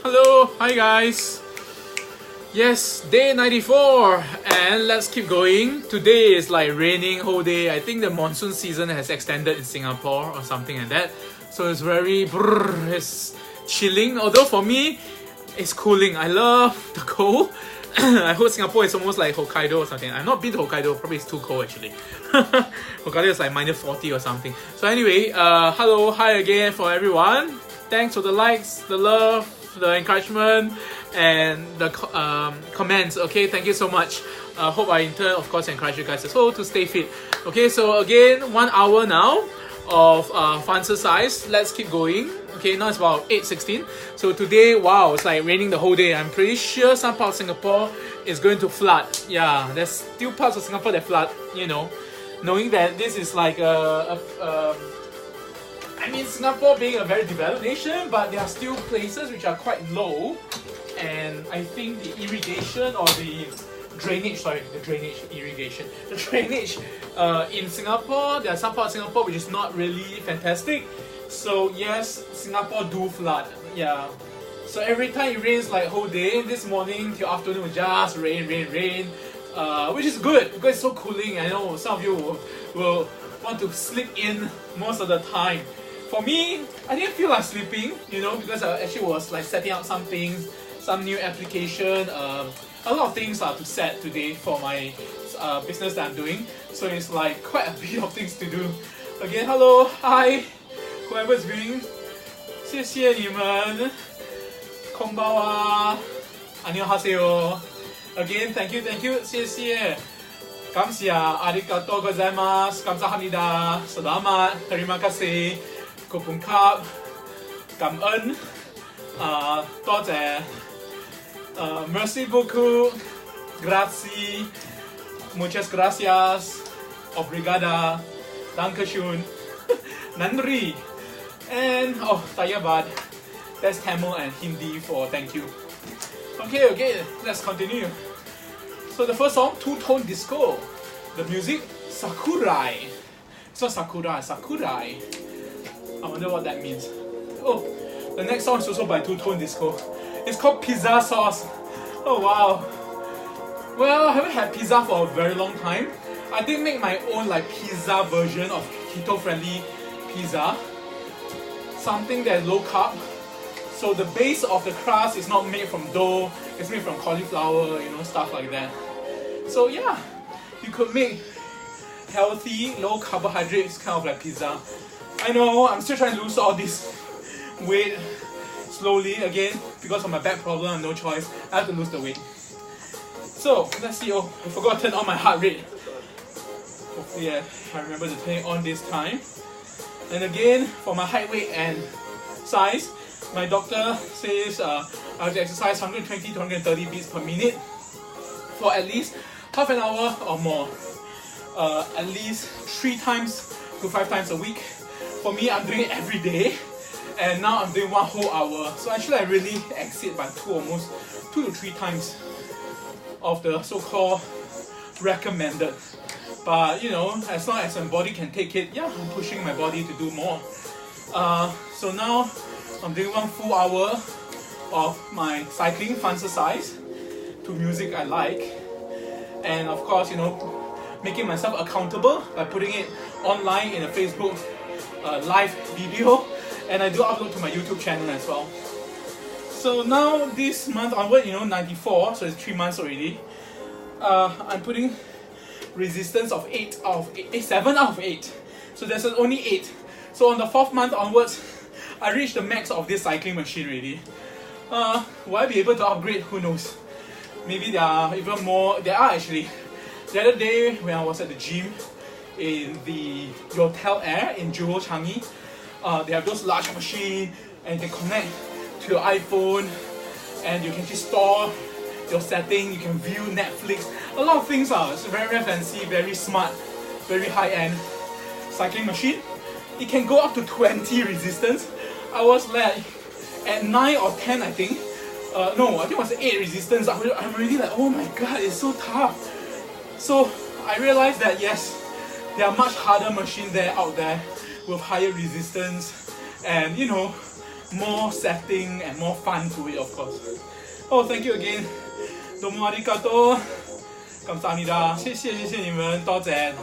Hello, hi guys. Yes, day 94 and let's keep going. Today is like raining whole day. I think the monsoon season has extended in Singapore or something like that. So it's very it's chilling. Although for me, it's cooling. I love the cold. I hope Singapore is almost like Hokkaido or something. I've not been to Hokkaido, probably it's too cold actually. Hokkaido is like minus 40 or something. So anyway, hello, hi again for everyone. Thanks for the likes, the love, the encouragement, and the comments. Okay, thank you so much. Hope I in turn, of course, encourage you guys as well to stay fit. Okay, so again, 1 hour now of FUN-xercise. Let's keep going. Okay, now it's about 8:16. So today, wow, it's like raining the whole day. I'm pretty sure some parts of Singapore is going to flood. Yeah, there's still parts of Singapore that flood. You know, knowing that this is like I mean, Singapore being a very developed nation, but there are still places which are quite low, and I think the irrigation or the drainage in Singapore, there are some parts of Singapore which is not really fantastic. So yes, Singapore do flood. Yeah. So every time it rains like whole day, this morning till afternoon just rain, which is good because it's so cooling. I know some of you will want to sleep in most of the time. For me, I didn't feel like sleeping, you know, because I actually was like setting up some things, some new application, a lot of things are to set today for my business that I'm doing. So it's like quite a bit of things to do. Again, hello, hi, whoever's viewing, 谢谢你们, konbanwa, 안녕하세요. Again, thank you, 谢谢. 감사합니다, arigatou gozaimasu, 감사합니다, selamat, terima kasih. ขอบคุณครับ感恩多谢merci beaucoup grazie muchas gracias obrigada dankeschön nandri and tayabat. That's Tamil and Hindi for thank you. Okay, let's continue. So the first song, two-tone disco. The music, Sakurai. It's not Sakura, Sakurai. I wonder what that means. Oh, the next song is also by Two-Tone Disco. It's called Pizza Sauce. Oh wow. Well, I haven't had pizza for a very long time. I did make my own like pizza version of keto-friendly pizza. Something that is low carb. So the base of the crust is not made from dough. It's made from cauliflower, you know, stuff like that. So yeah, you could make healthy, low carbohydrates kind of like pizza. I know, I'm still trying to lose all this weight slowly again because of my back problem, no choice. I have to lose the weight. So, let's see. Oh, I forgot to turn on my heart rate. Hopefully I remember to turn it on this time. And again, for my height, weight and size, my doctor says I have to exercise 120 to 130 beats per minute for at least half an hour or more. At least 3 times to 5 times a week. For me, I'm doing it every day, and now I'm doing 1 whole hour. So actually, I really exceed by 2 to 3 times of the so-called recommended. But you know, as long as my body can take it, yeah, I'm pushing my body to do more. So now I'm doing 1 full hour of my cycling FUN-xercise to music I like, and of course, you know, making myself accountable by putting it online in a Facebook live video, and I do upload to my YouTube channel as well. So now this month onward, you know, 94, so it's 3 months already. I'm putting resistance of 7 out of 8. So there's only 8. So on the 4th month onwards, I reached the max of this cycling machine already. Will I be able to upgrade? Who knows? Maybe there are even more. There are actually. The other day when I was at the gym in the Yotel Air in Johor Changi, they have those large machines and they connect to your iPhone and you can just store your setting, you can view Netflix. A lot of things are. It's very, very fancy, very smart, very high-end cycling machine. It can go up to 20 resistance. I was like at 9 or 10 I think. No, I think it was 8 resistance. I'm already like, oh my god, it's so tough. So I realized that yes, there are much harder machines out there with higher resistance and, you know, more setting and more fun to it, of course. Oh, thank you again. Domo arigato. 감사합니다. 谢谢你们，多谢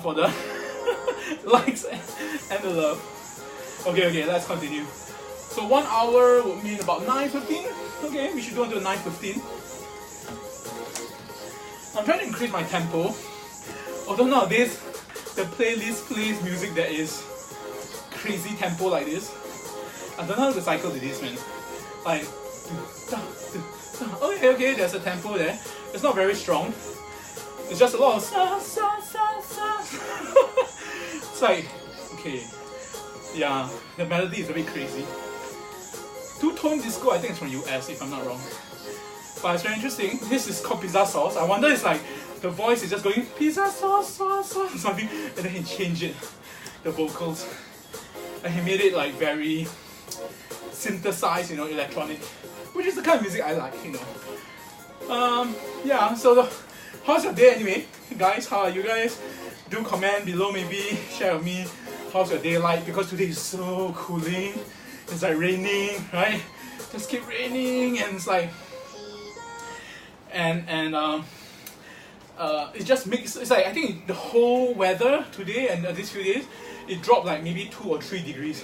for the likes and the love. Okay, let's continue. So 1 hour would mean about 9:15. Okay, we should do until 9:15. I'm trying to increase my tempo. Although nowadays the playlist plays music that is crazy tempo like this. I don't know how to cycle to this, man. Like, okay, there's a tempo there. It's not very strong. It's just a lot of sa sa sa sa. It's like, okay, yeah, the melody is a bit crazy. Two-tone disco, I think it's from US, if I'm not wrong. But it's very interesting. This is called pizza sauce. I wonder it's like the voice is just going pizza sauce, sauce, sauce, something, and then he changed it, the vocals, and he made it like very synthesized, electronic, which is the kind of music I like, Yeah. So how's your day anyway, guys? How are you guys? Do comment below, maybe share with me how's your day like, because today is so cooling. It's like raining, right? Just keep raining, and it's like, it just makes, it's like, I think the whole weather today and these few days, it dropped like maybe 2 or 3 degrees.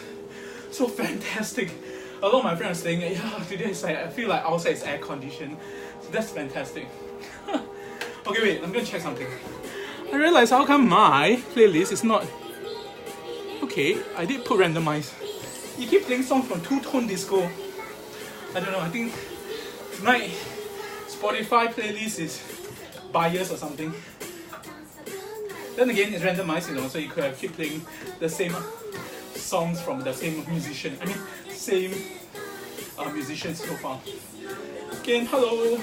So fantastic. A lot of my friends are saying, yeah, today it's like, I feel like outside is air conditioned. So that's fantastic. Okay, wait, I'm gonna check something. I realized how come my playlist is not, okay, I did put randomize. You keep playing songs from two-tone disco. I don't know, I think tonight Spotify playlist is biased or something. Then again, it's randomized, so you could have keep playing the same songs from the same musician. I mean, same musicians so far. Again, hello,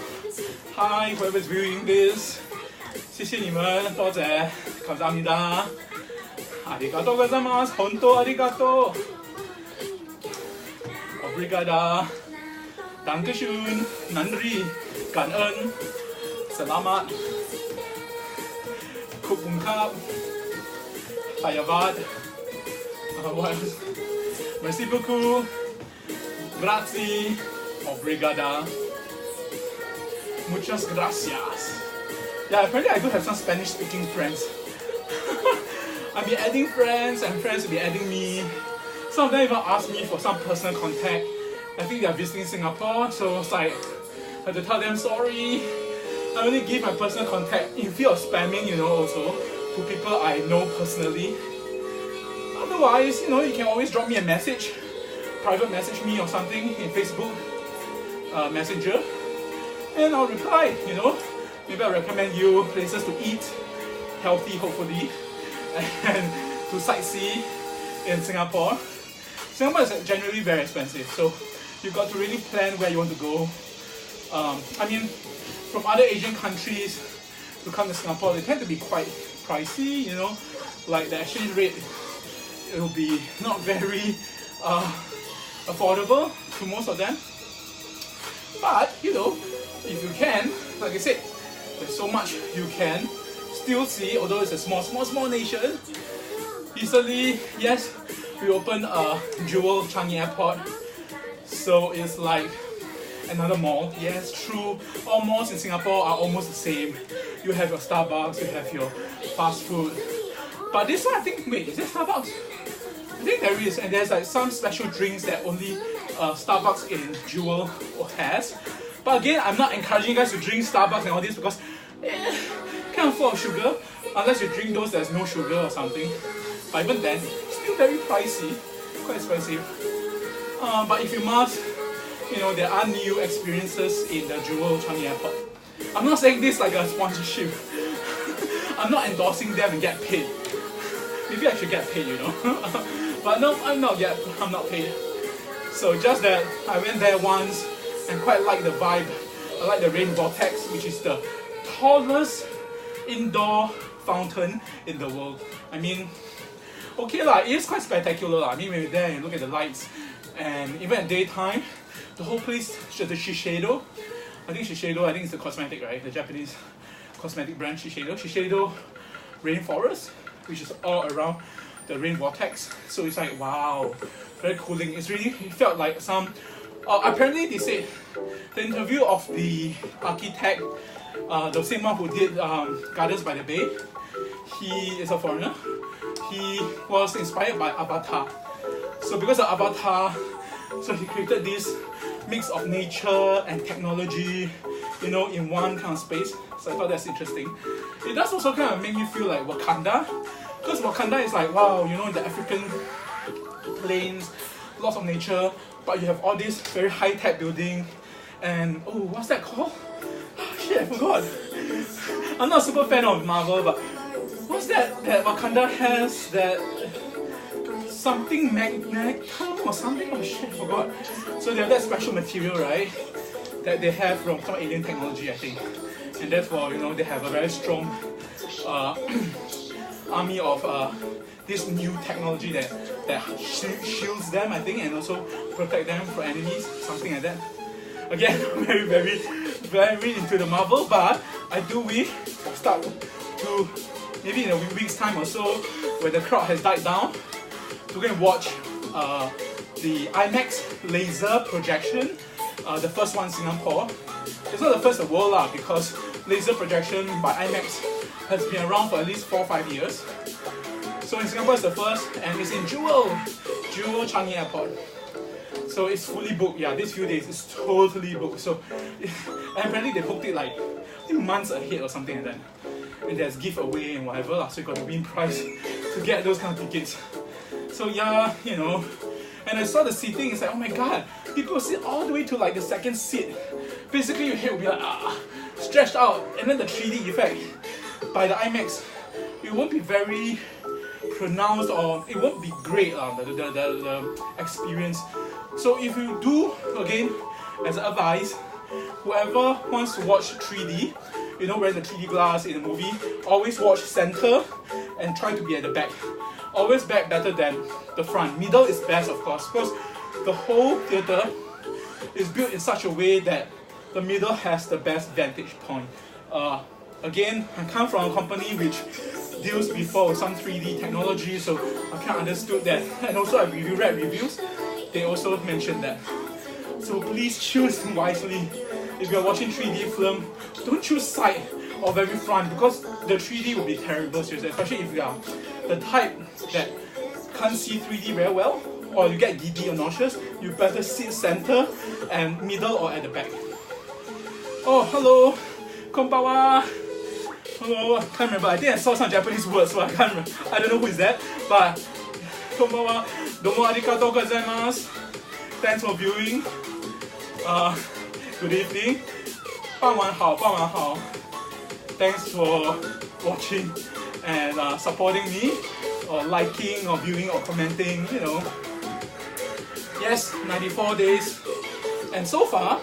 hi, whoever's viewing this. 谢谢你们，多谢，감사합니다。ありがとうございます。本当ありがとう。Obrigada. Dankeschön. Nandri. 感恩 Selamat. Kubungkap. Hayavad. What else? Merci beaucoup. Grazie. Obrigada. Muchas gracias. Yeah, apparently I do have some Spanish speaking friends. I'll be adding friends and friends will be adding me. Some of them even ask me for some personal contact. I think they're visiting Singapore, so it's like I have to tell them sorry. I only give my personal contact in fear of spamming, also to people I know personally. Otherwise, you can always drop me a message, private message me or something in Facebook Messenger, and I'll reply. Maybe I'll recommend you places to eat, healthy hopefully, and to sightsee in Singapore. Singapore is generally very expensive, so you've got to really plan where you want to go. I mean, from other Asian countries to come to Singapore, they tend to be quite pricey, like the exchange rate, it will be not very affordable to most of them. But, if you can, like I said, there's so much you can still see, although it's a small nation. Recently, yes, we opened a Jewel Changi Airport, so it's like another mall. Yes, true, all malls in Singapore are almost the same. You have your Starbucks, you have your fast food, but this one I think, wait, is it Starbucks? I think there is, and there's like some special drinks that only Starbucks in Jewel has. But again, I'm not encouraging you guys to drink Starbucks and all this because kind of full of sugar, unless you drink those there's no sugar or something. But even then, still very pricey, quite expensive. But if you must, there are new experiences in the Jewel Changi Airport. I'm not saying this like a sponsorship. I'm not endorsing them and get paid. Maybe I should get paid, But no, I'm not paid. So just that I went there once and quite like the vibe. I like the rain vortex, which is the tallest indoor fountain in the world. I mean, okay it is quite spectacular. I mean, when you're there and you look at the lights, and even at daytime, the whole place, the Shiseido, I think it's the cosmetic, right? The Japanese cosmetic brand Shiseido rainforest, which is all around the rain vortex. So it's like, wow, very cooling. It felt like some. Apparently, they said the interview of the architect, the same one who did Gardens by the Bay, he is a foreigner. He was inspired by Avatar. So because of Avatar, so he created this mix of nature and technology, you know, in one kind of space. So I thought that's interesting. It does also kind of make me feel like Wakanda, because Wakanda is like, wow, you know, in the African plains, lots of nature, but you have all this very high-tech building, and oh, what's that called? Oh, shit, I forgot. I'm not a super fan of Marvel, but what's that Wakanda has, that something magnetic or something? Oh shit, I forgot. So they have that special material, right, that they have from some alien technology, I think, and therefore, you know, they have a very strong army of this new technology that shields them, I think, and also protect them from enemies, something like that. Again, very into the Marvel, but I do wish start to maybe in a week's time or so, when the crowd has died down, to go and watch the IMAX laser projection, the first one in Singapore. It's not the first in the world lah, because laser projection by IMAX has been around for at least 4 or 5 years. So in Singapore it's the first, and it's in Jewel Changi Airport. So it's fully booked. Yeah, these few days it's totally booked. So and apparently they booked it like I think months ahead or something like that. And there's giveaway and whatever lah. So you got to win prize to get those kind of tickets. So yeah, you know. And I saw the seating. It's like, oh my god, people sit all the way to like the second seat. Basically your head will be like stretched out, and then the 3D effect by the IMAX, it won't be very pronounced, or it won't be great, the experience. So if you do, again, as advice, whoever wants to watch 3D, you know, wearing the 3D glass in a movie, always watch center and try to be at the back. Always back better than the front. Middle is best, of course, because the whole theater is built in such a way that the middle has the best vantage point. Again, I come from a company which deals before with some 3D technology, so I kind of understood that. And also I read reviews, they also mentioned that. So please choose wisely. If you're watching 3D film, don't choose side or very front, because the 3D will be terrible, seriously, especially if you are the type that can't see 3D very well, or you get giddy or nauseous. You better sit center and middle or at the back. Oh, hello, konbawa. Hello, I can't remember. I think I saw some Japanese words, so I can't remember. I don't know who is that, but konbawa. Domo arigatou gozaimasu. Thanks for viewing. Good evening. 傍晚好，傍晚好. Thanks for watching and supporting me, or liking, or viewing, or commenting, you know. Yes, 94 days. And so far,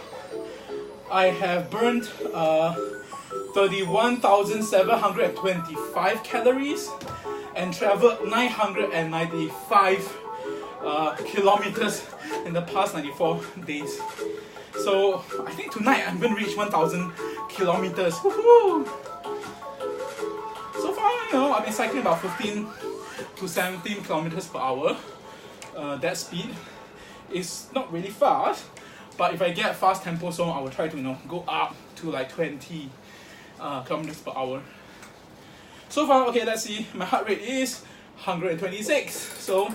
I have burnt 31,725 calories and traveled 995 kilometers in the past 94 days. So I think tonight I'm going to reach 1,000 kilometers. Woohoo! So far, you know, I've been cycling about 15 to 17 kilometers per hour. That speed is not really fast, but if I get fast tempo song, I will try to, you know, go up to like 20 kilometers per hour. So far, okay, let's see. My heart rate is 126, so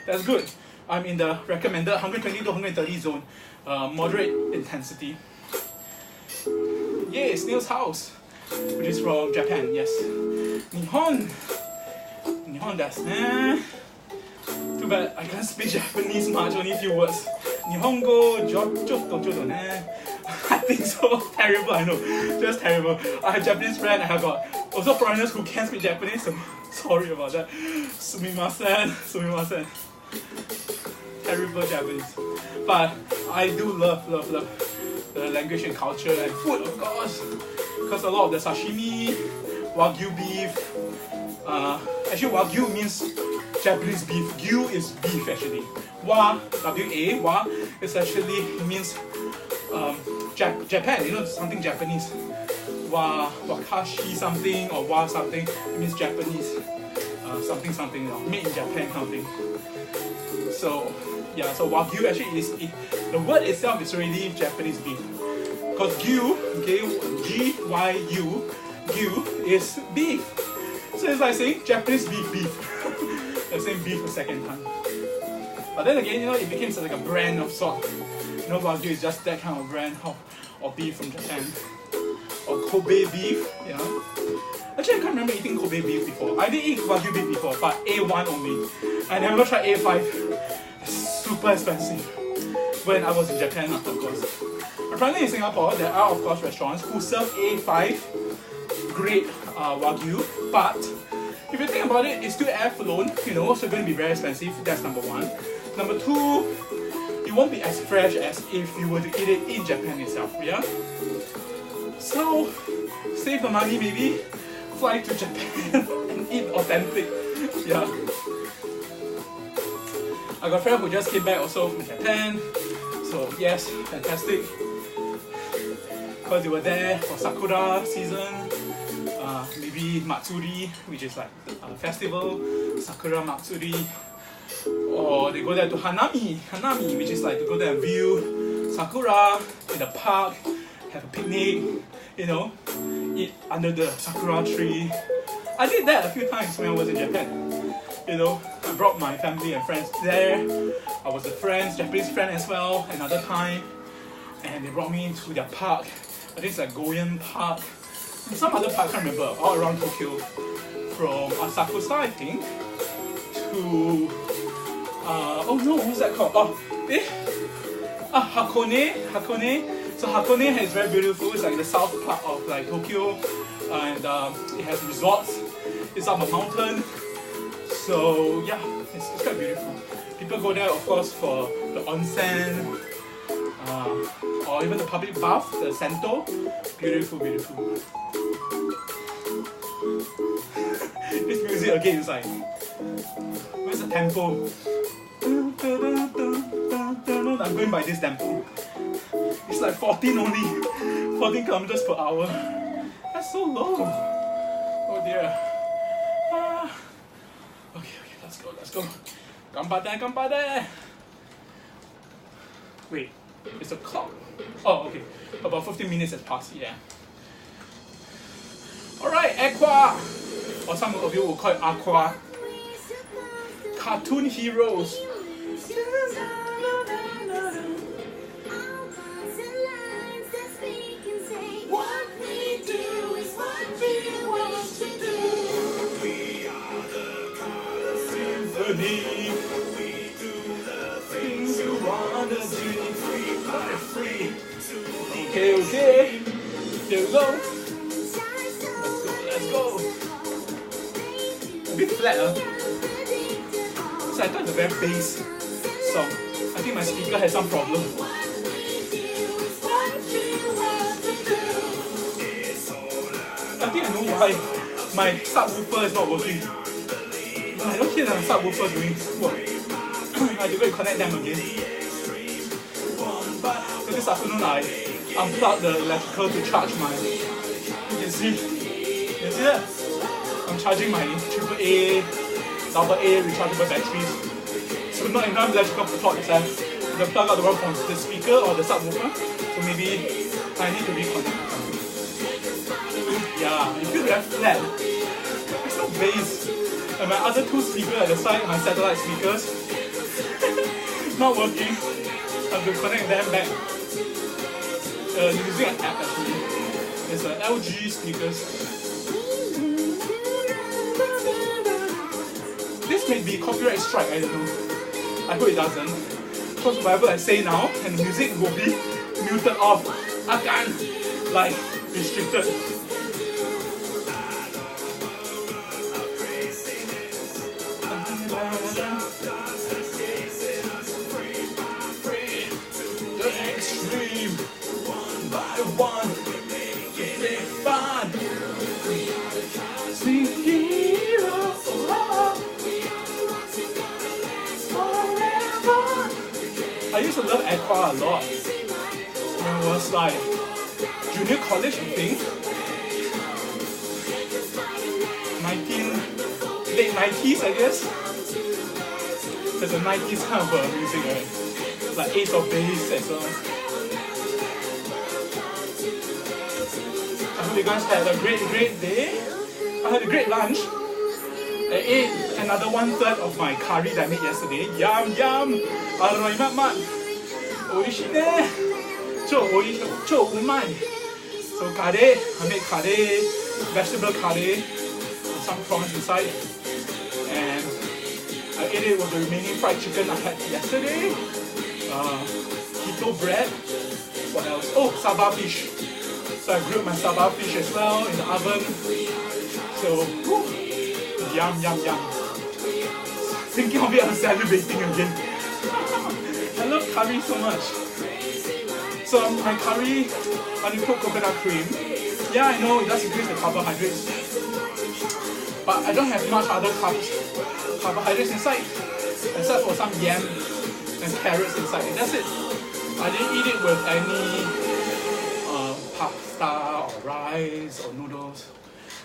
that's good. I'm in the recommended 120 to 130 zone, moderate intensity. Yay, Snail's House, which is from Japan, yes. Nihon desu ne. Too bad I can't speak Japanese much, only a few words. Nihongo chotto ne. I think so. Terrible, I know. Just terrible. I have Japanese friends, I have got also foreigners who can't speak Japanese, so sorry about that. Sumimasen. Terrible Japanese. But I do love the language and culture and food, of course. Because a lot of the sashimi, wagyu beef. Actually, wagyu means Japanese beef. Gyu is beef actually. W-A, wa is actually means Japan, you know, something Japanese. Wakashi something or wa something, it means Japanese. something something, you know, made in Japan kind of thing. So yeah, so Wagyu actually the word itself is already Japanese beef. Because Gyu, okay, G-Y-U, Gyu is beef. So it's like saying Japanese beef. Like saying beef a second time. But then again, you know, it became like a brand of sort. You know, Wagyu is just that kind of brand of beef from Japan. Or Kobe beef, you know. Actually, I can't remember eating Kobe beef before. I did eat Wagyu beef before, but A1 only. I never tried A5. It's super expensive. When I was in Japan, of course. Apparently in Singapore, there are of course restaurants who serve A5 grade Wagyu, but if you think about it, it's still air flown, you know, so it's going to be very expensive. That's number one. Number two, it won't be as fresh as if you were to eat it in Japan itself, yeah? So, save the money maybe, fly to Japan and eat authentic, yeah. I got a friend who just came back also from Japan, so yes, fantastic. Because they were there for Sakura season, maybe Matsuri, which is like a festival, Sakura Matsuri, or they go there to Hanami, which is like to go there and view Sakura in the park, have a picnic, you know, eat under the Sakura tree. I did that a few times when I was in Japan. You know, I brought my family and friends there. I was a Japanese friend as well, another time, and they brought me to their park. I think it's like Goyen Park, and some other park, I can't remember, all around Tokyo. From Asakusa, I think, to oh no, what's that called? Hakone. So Hakone is very beautiful. It's like the south part of like Tokyo, and it has resorts. It's up a mountain. So yeah, it's quite beautiful. People go there, of course, for the onsen, or even the public bath, the sento. Beautiful. This music again is like, where's the tempo? I'm going by this tempo. It's like 14 only, 14 kilometers per hour. That's so low. Oh dear. Okay, let's go. Ganbare. Wait, it's a clock. Oh, okay. About 15 minutes has passed, yeah. Alright, Aqua! Or some of you will call it Aqua. Cartoon heroes. What we do is what we want to do. We are the color symphony. We do the things you want to do. Free. Okay. Here we go. Let's go. A bit flat, huh? So I thought it's a very bass song. I think my speaker has some problem. I think I know why my subwoofer is not working. I don't hear the subwoofer doing work. I have to go and connect them again. So this afternoon I unplugged the electrical to charge my. You can see that? I'm charging my AAA, AA rechargeable batteries. So not enough electrical plugs left to plug out the one from the speaker or the subwoofer. So maybe I need to reconnect. Yeah, you feel very flat. There's no bass. And my other two speakers at the side, my satellite speakers, not working. I have to connect them back. Using an app actually. It's an LG speakers. This may be copyright strike, I don't know. I hope it doesn't. Because whatever I say now, and the music will be muted off. I can't, like, restricted. The extreme, one by one, big fun. Sing heroes, I used to love Aqua a lot. When I was like junior college, I think. Late 90s, I guess. There's a 90s kind of music, right? Like Ace of Base as well. I hope you guys had a great day. I had a great lunch. I ate another 1/3 of my curry that I made yesterday. Yum yum! Aroimat. Oishi ne! Cho umai. So curry, I made curry, vegetable curry, with some prawns inside. And I ate it with the remaining fried chicken I had yesterday. Keto bread. What else? Oh, saba fish. So I grilled my saba fish as well in the oven. So, whew, yum yum yum. Thinking of it, I'm salivating again. I love curry so much. So my curry, when you put coconut cream, yeah, I know it does increase the carbohydrates, but I don't have much other carbohydrates inside, except for some yam and carrots inside. And that's it. I didn't eat it with any pasta or rice or noodles.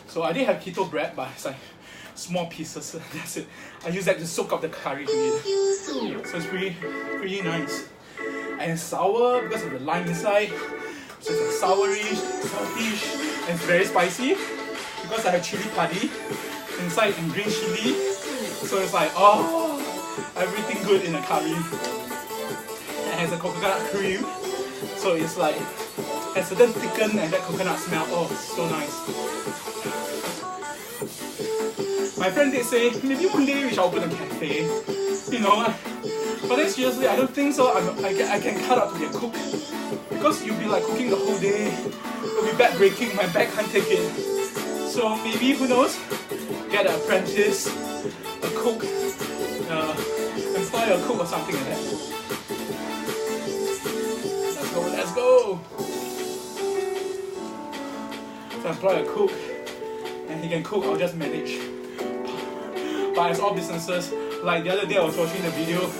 So I did have keto bread, but it's like small pieces. That's it. I use that to soak up the curry to eat. So it's pretty nice. And it's sour because of the lime inside. So it's like sourish, saltish, and it's very spicy because I have chili padi inside and green chili. So it's like, oh, everything good in a curry. It has a coconut cream. So it's like, has a certain thicken and that coconut smell. Oh, so nice. My friend did say, maybe one day we shall open a cafe. You know, but then seriously, I don't think so. I can cut out to be a cook. Because you'll be like cooking the whole day. It'll be back breaking, my back can't take it. So maybe, who knows, get an apprentice, a cook, employ a cook or something like that. Let's go! So employ a cook, and he can cook, I'll just manage. But as all businesses, like the other day I was watching the video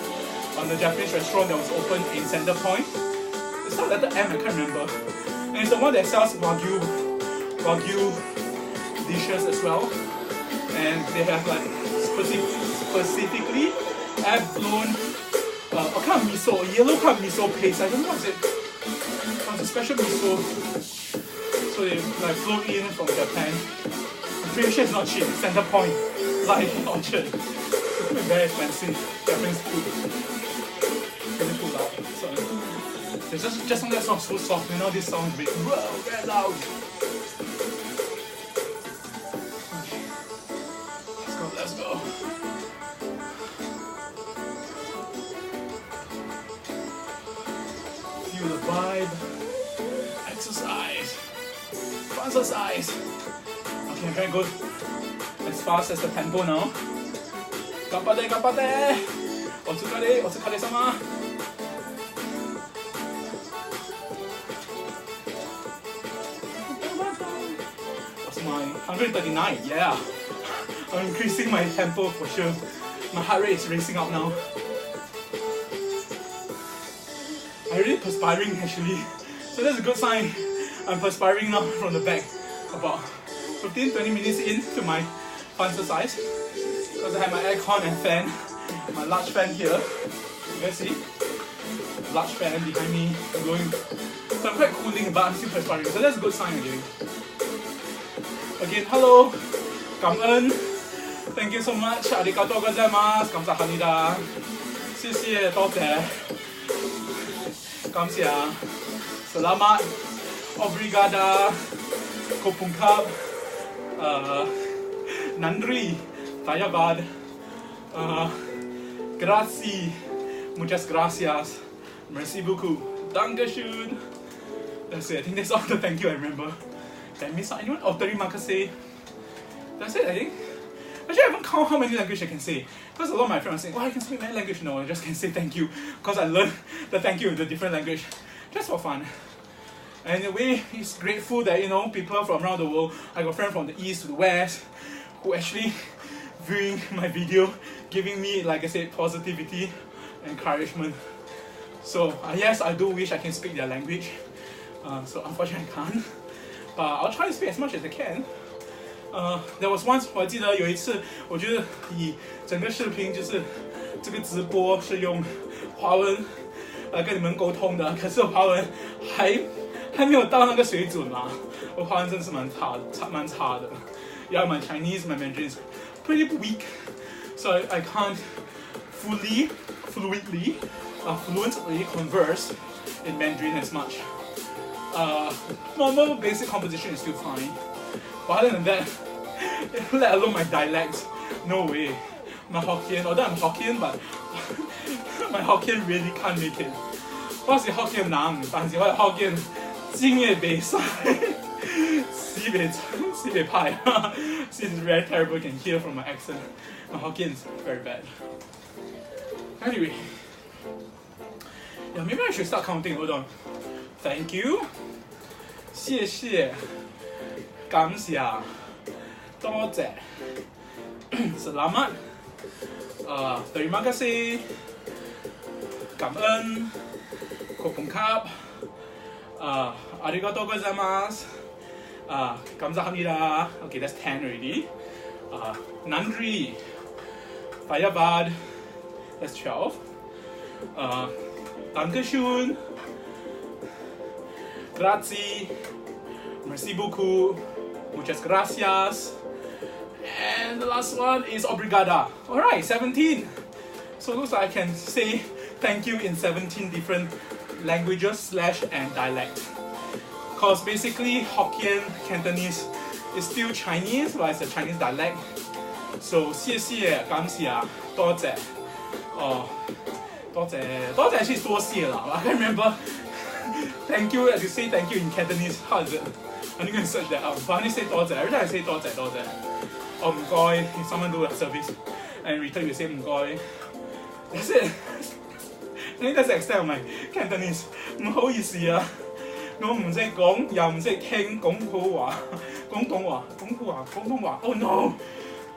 on the Japanese restaurant that was open in Center Point. It's not letter M, I can't remember. And it's the one that sells Wagyu dishes as well. And they have like specifically air-blown what kind of miso, a yellow kind of miso paste. I don't know what's it. It's a special miso. So they like flow in from Japan. I'm pretty sure it's not cheap. Center Point, like Orchard. It's very expensive Japanese food. Really too loud. Sorry. It's just something that's not so soft. You know, this sounds big. Whoa, very loud. Let's go. Feel the vibe. Exercise. Fun-xercise. Okay, I'm trying to go as fast as the tempo now. Gappate, gappate! Otsukare, otsukare-sama! What's my 139? Yeah! I'm increasing my tempo for sure. My heart rate is racing up now. I'm really perspiring actually. So that's a good sign. I'm perspiring now from the back. About 15-20 minutes into my fun-xercise. Because I have my aircon and fan. My large fan here. You guys see? Large fan behind me blowing. So I'm quite cooling but I'm still perspiring. So that's a good sign again. Again, hello. Cảm ơn. Thank you so much. Arigatou gozaimasu. 감사합니다. 谢谢, 多谢. 감사합니다. Selamat. Obrigada. Kopungkap. Nandri. Tayabad. Grazie. Muchas gracias. Merci beaucoup. Dankeschön. That's it. I think that's all the thank you I remember. Did I miss out anyone? Oh, terima kasih. That's it, I think. Actually, I haven't counted how many languages I can say. Because a lot of my friends are saying, well, I can speak many languages. No, I just can say thank you. Because I learned the thank you in the different language. Just for fun. And in a way, it's grateful that, you know, people from around the world, I got friends from the east to the west, who actually viewing my video, giving me, like I said, positivity, encouragement. So, yes, I do wish I can speak their language. So, unfortunately, I can't. But I'll try to speak as much as I can. There was once 我还记得有一次，我觉得以整个视频就是这个直播是用华文跟你们沟通的，可是我华文还没有到那个水准嘛，我华文真的是蛮差的。Yeah, my Chinese, my Mandarin is pretty weak, so I can't fluently converse in Mandarin as much. Normal basic composition is still fine, but other than that, let alone my dialects, no way. My Hokkien, although I'm Hokkien, but my Hokkien really can't make it. 我是Hokkien人，但是我的Hokkien真的袂使，死袂歹。This is very terrible. You can hear from my accent. My Hokkien is very bad. Anyway, yeah, maybe I should start counting. Hold on. Thank you. 谢谢。感谢。多謝。Selamat. Terima kasih. 感恩。ขอบคุณครับarigatou gozaimasu 감사합니다. Okay, that's 10 already. Nandri. Fayabad. That's 12. Dankeschön. Grazie. Merci beaucoup. Muchas gracias. And the last one is obrigada. Alright, 17. So it looks like I can say thank you in 17 different languages / and dialect. Because basically Hokkien, Cantonese is still Chinese, but it's a Chinese dialect. So 谢谢感谢多謝多謝 actually 多謝啦 I can't remember thank you as you say thank you in Cantonese. How is it? I'm going to search that out. But I only say 多謝. Every time I say 多謝or 唔該 if someone do a service and in return you say 唔該. That's it. I think that's the extent of my Cantonese. 唔好意思啊，我唔識講又唔識聽廣東話。Oh no!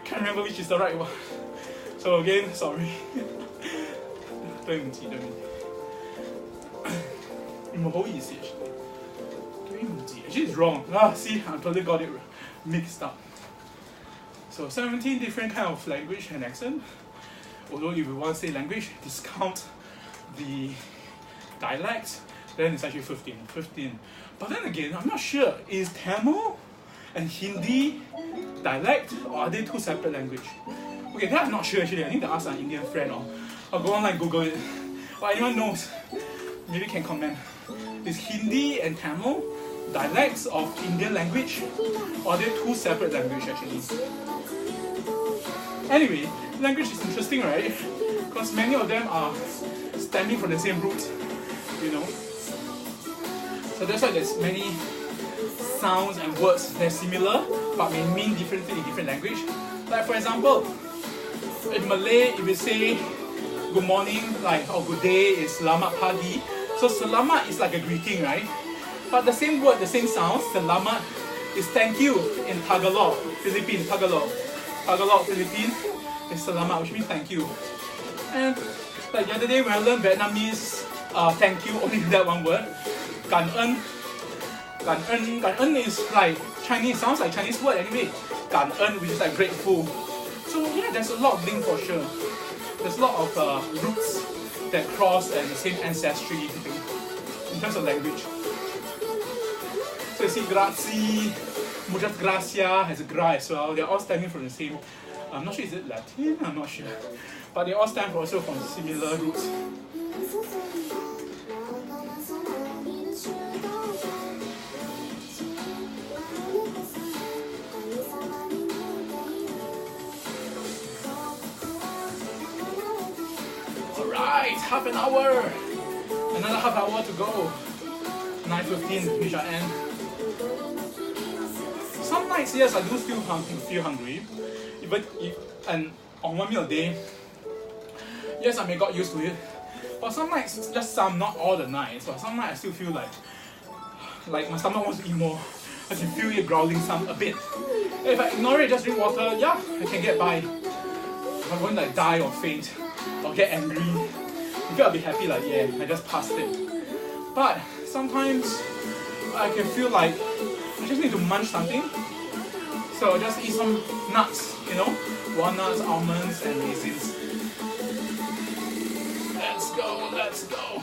Can't remember which is the right one. So again, sorry. 對唔住。唔好意思。對唔住。Actually, it's wrong. See, I totally got it mixed up. So 17 different kind of language and accent. Although if you want to say language, discount the dialects, then it's actually 15. But then again, I'm not sure, is Tamil and Hindi dialect or are they two separate language? Okay, that I'm not sure actually. I need to ask an Indian friend or I'll go online Google it. Or anyone knows, maybe can comment. Is Hindi and Tamil dialects of Indian language or are they two separate language actually? Anyway, language is interesting, right? Because many of them are stemming from the same root, you know. So that's why there's many sounds and words that are similar but may mean differently in different language. Like for example, in Malay, if you say good morning, or good day is selamat pagi. So selamat is like a greeting, right? But the same word, the same sound, selamat is thank you in Tagalog, Philippine Tagalog, Philippine is selamat, which means thank you. And like the other day when I learned Vietnamese, thank you, only that one word. Cảm ơn is like Chinese, sounds like Chinese word anyway. Cảm ơn, which is like grateful. So yeah, there's a lot of link for sure. There's a lot of roots that cross and the same ancestry in terms of language. So you see grazie, muchas gracias has a gra as well. They're all stemming from the same. I'm not sure, is it Latin? I'm not sure. But they all stem also from similar roots. Alright, half an hour. Another half hour to go. 9:15, we shall end. Some nights, yes, I do still feel hungry. And on one meal a day, yes, I may got used to it. But some nights, just some, not all the nights, but some nights I still feel like my stomach wants to eat more. I can feel it growling a bit. If I ignore it, just drink water, yeah, I can get by. If I'm going to die or faint or get angry, maybe I'll be happy yeah, I just passed it. But sometimes I can feel like I just need to munch something. So I'll just eat some nuts, you know, walnuts, almonds, and raisins. Let's go, let's go.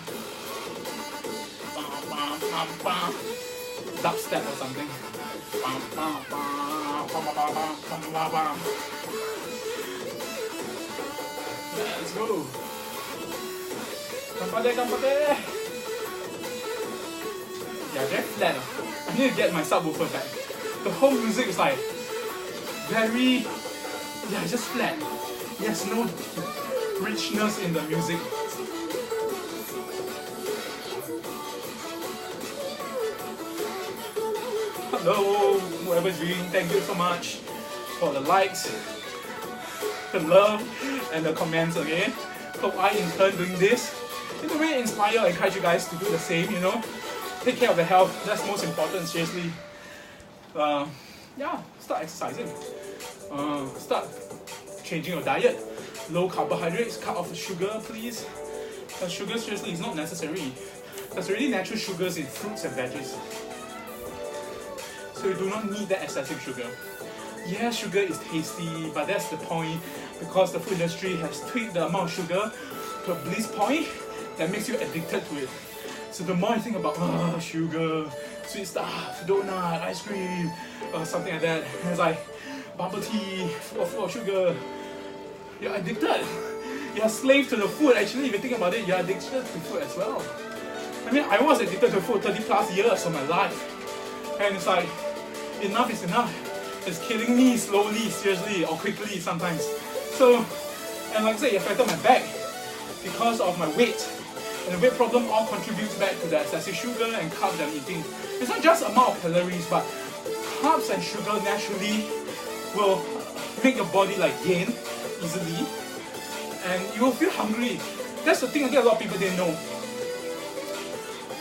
Bam, bam, bam, bam. Dubstep or something. Bam, bam, bam, bam, bam, bam, bam, bam, bam. Let's go. Kampade. Yeah, very flat. I need to get my subwoofer back. The whole music is like very, yeah, just flat. There's no richness in the music. Hello, whoever's viewing, thank you so much for the likes, the love, and the comments, okay? Hope I in turn doing this in a way inspire and encourage you guys to do the same, you know? Take care of the health, that's most important, seriously. Yeah, start exercising. Start changing your diet. Low carbohydrates, cut off the sugar, please. Sugar, seriously, is not necessary. There's already natural sugars in fruits and veggies. So you do not need that excessive sugar. Yeah, sugar is tasty, but that's the point, because the food industry has tweaked the amount of sugar to a bliss point that makes you addicted to it. So the more you think about sugar, sweet stuff, donut, ice cream, something like that, and it's like bubble tea full of sugar, you're addicted. You're a slave to the food. Actually, if you think about it, you're addicted to food as well. I mean, I was addicted to food 30 plus years of my life, and it's like, enough is enough. It's killing me slowly, seriously, or quickly sometimes. So, and like I said, it affected my back because of my weight. And the weight problem all contributes back to the excessive sugar and carbs that I'm eating. It's not just amount of calories, but carbs and sugar naturally will make your body like gain easily, and you will feel hungry. That's the thing I think a lot of people didn't know.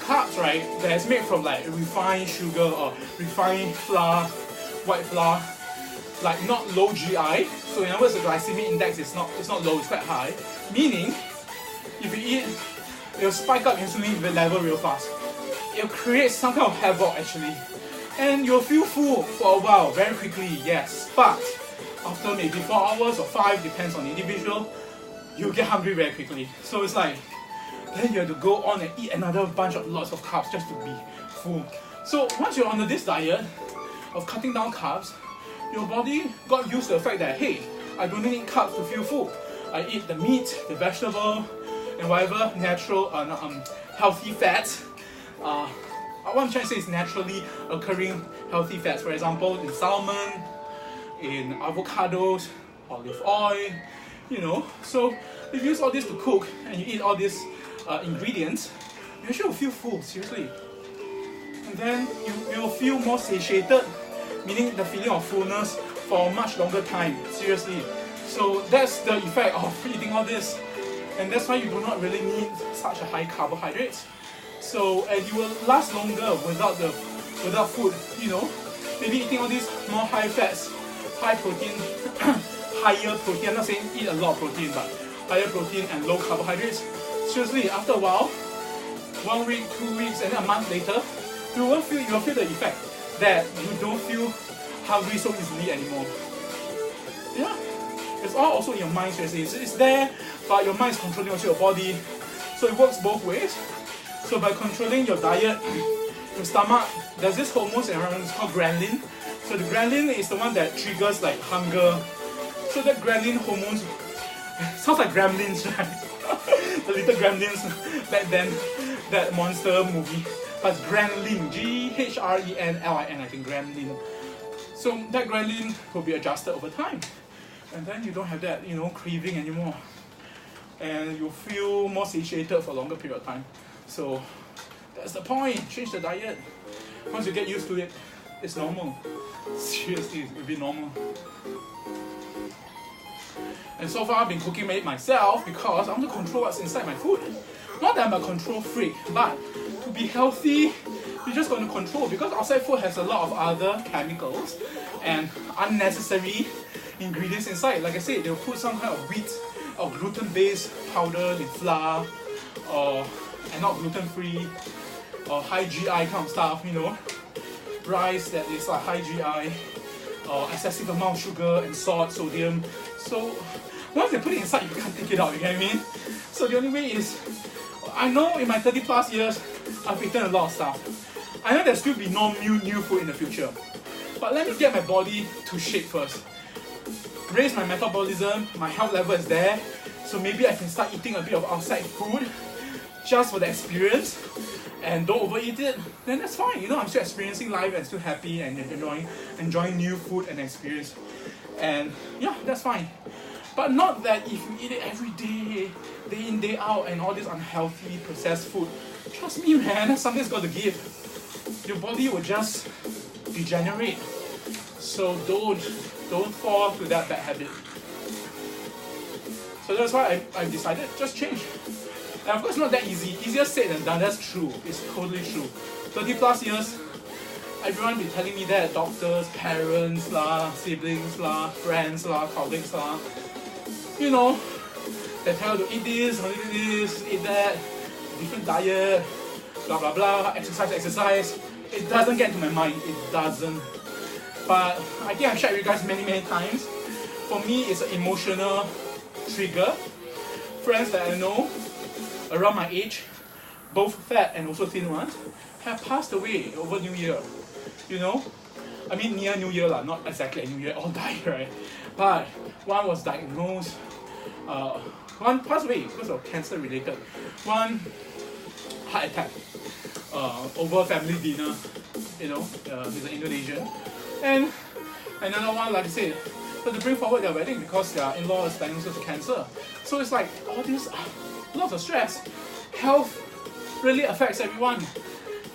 Carbs, right, that is made from like refined sugar or refined flour, white flour, like not low GI. So in other words, the glycemic index is not low, it's quite high. Meaning, if you eat, it'll spike up insulin level real fast. It'll create some kind of havoc actually. And you'll feel full for a while, very quickly, yes. But after maybe 4 hours or 5, depends on the individual, you'll get hungry very quickly. So it's like, then you have to go on and eat another bunch of lots of carbs just to be full. So once you're on this diet of cutting down carbs, your body got used to the fact that, hey, I don't need carbs to feel full. I eat the meat, the vegetable, and whatever natural, healthy fats. What I'm trying to say is naturally occurring healthy fats. For example, in salmon, in avocados, olive oil, you know. So if you use all this to cook and you eat all these ingredients, you actually will feel full, seriously. And then you will feel more satiated, meaning the feeling of fullness for a much longer time, seriously. So that's the effect of eating all this. And that's why you do not really need such a high carbohydrates. So, and you will last longer without food, you know. Maybe eating all these more high fats, high protein, higher protein. I'm not saying eat a lot of protein, but higher protein and low carbohydrates. Seriously, after a while, 1 week, 2 weeks, and then a month later, you will feel the effect that you don't feel hungry so easily anymore. Yeah, it's all also in your mind. Seriously, it's there, but your mind is controlling also your body. So it works both ways. So by controlling your diet, your stomach, there's this hormone around, it's called ghrelin. So the ghrelin is the one that triggers like hunger. So that ghrelin hormones sounds like gremlins, right? The little gremlins back then, that monster movie. But it's ghrelin, G-H-R-E-N-L-I-N, I think, ghrelin. So that ghrelin will be adjusted over time. And then you don't have that, you know, craving anymore. And you feel more satiated for a longer period of time. So that's the point, change the diet. Once you get used to it, it's normal. Seriously, it will be normal. And so far I've been cooking it myself because I want to control what's inside my food. Not that I'm a control freak, but to be healthy, you're just going to control, because outside food has a lot of other chemicals and unnecessary ingredients inside. Like I said, they'll put some kind of wheat or gluten-based powder in flour, or and not gluten-free, or high GI kind of stuff, you know. Rice that is like high GI, excessive amount of sugar and salt, sodium. So once they put it inside, you can't take it out, you get what I mean? So the only way is, I know in my 30 plus years, I've eaten a lot of stuff. I know there'll still be no new food in the future. But let me get my body to shape first. Raise my metabolism, my health level is there. So maybe I can start eating a bit of outside food just for the experience and don't overeat it. Then that's fine. You know, I'm still experiencing life and still happy and enjoying new food and experience. And yeah, that's fine. But not that if you eat it every day, day in, day out, and all this unhealthy processed food. Trust me, man, something's got to give. Your body will just degenerate. So don't fall to that bad habit. So that's why I decided just change. And of course, not that easy. Easier said than done. That's true. It's totally true. 30 plus years, everyone be telling me that, doctors, parents lah, siblings lah, friends lah, colleagues lah. You know, they tell you to eat this, eat that, different diet, blah blah blah, exercise. It doesn't get into my mind. It doesn't. But I think I've shared with you guys many times. For me, it's an emotional trigger. Friends that I know around my age, both fat and also thin ones, have passed away over New Year. You know, I mean near New Year lah, not exactly a New Year, all died, right? But one was diagnosed, one passed away because of cancer related, one heart attack over family dinner, you know, he's an Indonesian, and another one, like I said, so to bring forward their wedding because their in-law is diagnosed with cancer. So it's like all this, lots of stress. Health really affects everyone.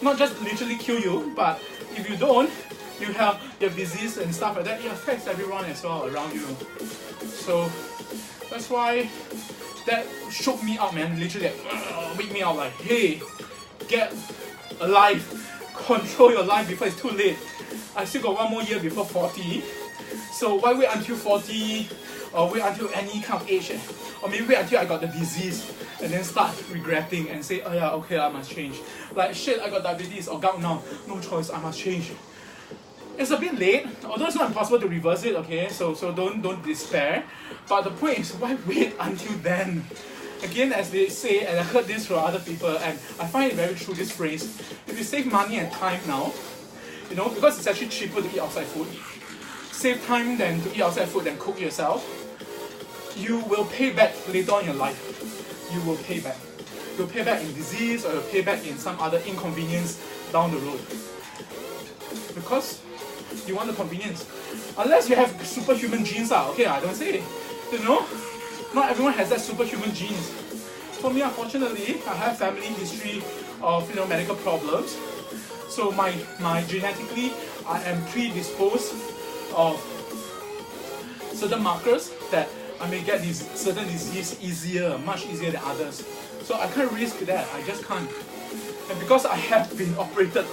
Not just literally kill you, but if you don't, you have disease and stuff like that, it affects everyone as well around you. So that's why that shook me out, man. Literally wake me out like, hey, get alive. Control your life before it's too late. I still got one more year before 40. So why wait until 40 or wait until any kind of age? Or maybe wait until I got the disease and then start regretting and say, oh yeah, okay, I must change. Like, shit, I got diabetes or gout now. No choice, I must change. It's a bit late, although it's not impossible to reverse it, okay? So don't despair. But the point is, why wait until then? Again, as they say, and I heard this from other people, and I find it very true, this phrase, if you save money and time now, you know, because it's actually cheaper to eat outside food, save time than to eat outside food than cook yourself, you will pay back later on in your life. You will pay back. You'll pay back in disease or you'll pay back in some other inconvenience down the road. Because you want the convenience. Unless you have superhuman genes, okay, I don't say it. You know, not everyone has that superhuman genes. For me, unfortunately, I have family history of medical problems. So my genetically, I am predisposed of certain markers that I may get these certain disease easier, much easier than others. So I can't risk that. I just can't. And because I have been operated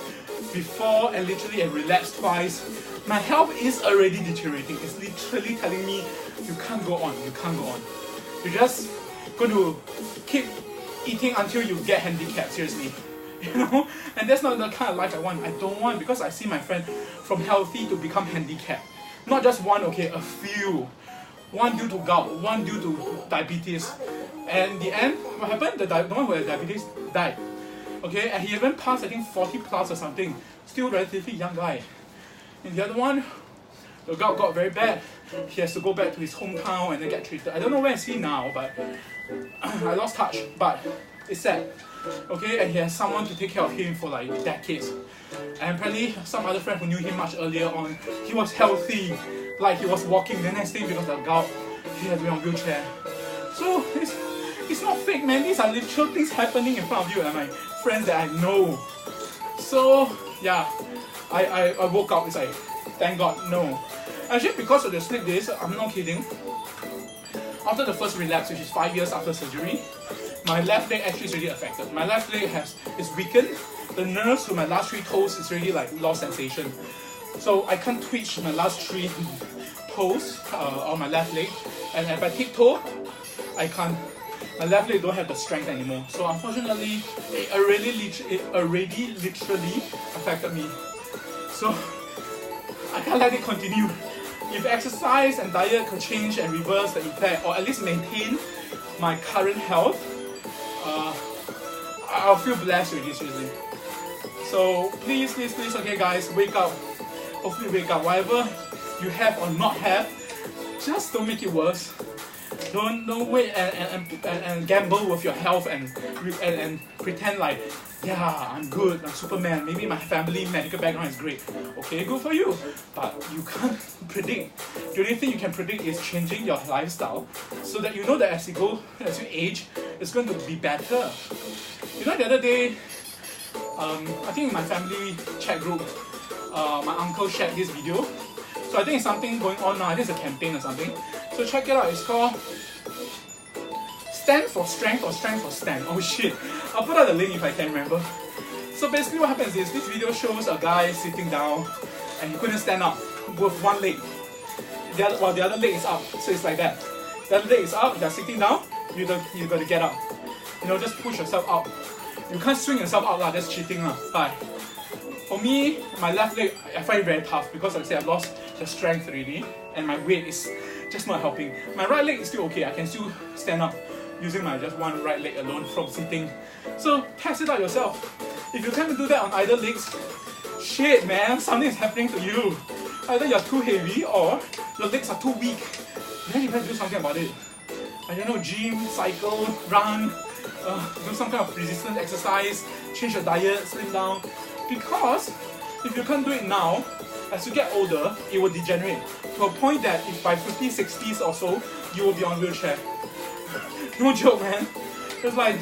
before and literally have relapsed twice, my health is already deteriorating. It's literally telling me you can't go on. You can't go on. You're just going to keep eating until you get handicapped. Seriously. You know, and that's not the kind of life I want. I don't want, because I see my friend from healthy to become handicapped. Not just one, okay, a few. One due to gout, one due to diabetes. And in the end, what happened? The one who had diabetes died. Okay, and he even passed, I think, 40 plus or something. Still relatively young guy. And the other one, the gout got very bad. He has to go back to his hometown and then get treated. I don't know where is he now, but I lost touch. But it's sad. Okay, and he has someone to take care of him for like decades. And apparently, some other friend who knew him much earlier on, he was healthy, like he was walking. The next day, because of gout, he had to be on a wheelchair. So it's not fake, man. These are literal things happening in front of you and my friends that I know. So yeah, I woke up. It's like, thank God, no. Actually, because of the sleep days, I'm not kidding. After the first relapse, which is 5 years after surgery, my left leg actually is really affected. My left leg is weakened. The nerves to my last 3 toes is really like lost sensation. So I can't twitch my last 3 toes on my left leg. And if I tiptoe, I can't. My left leg don't have the strength anymore. So unfortunately, it already literally affected me. So I can't let it continue. If exercise and diet could change and reverse the effect, or at least maintain my current health, I'll feel blessed with this, seriously. So please, okay guys, wake up. Hopefully wake up. Whatever you have or not have, just don't make it worse. Don't wait and gamble with your health and pretend like, yeah, I'm good, I'm Superman. Maybe my family medical background is great. Okay, good for you. But you can't predict. The only thing you can predict is changing your lifestyle so that you know that as you age, it's going to be better. You know, the other day, I think in my family chat group, my uncle shared this video. So I think it's something going on now. I think it's a campaign or something. So check it out. It's called Stand for Strength or Strength for Stand. Oh shit. I'll put out the link if I can remember. So basically what happens is this video shows a guy sitting down and he couldn't stand up with one leg. While the other leg is up. So it's like that. The other leg is up, you're sitting down, you got to get up. You know, just push yourself out. You can't swing yourself out, that's cheating. But for me, my left leg, I find it very tough because like I said, I've lost the strength already and my weight is just not helping. My right leg is still okay, I can still stand up using my just one right leg alone from sitting. So test it out yourself. If you can't do that on either legs, shit man, something is happening to you. Either you're too heavy or your legs are too weak. Then you better do something about it. I don't know, gym, cycle, run, do some kind of resistance exercise, change your diet, slim down. Because if you can't do it now, as you get older, it will degenerate to a point that if by 50s, 60s or so, you will be on a wheelchair. No joke, man. It's like,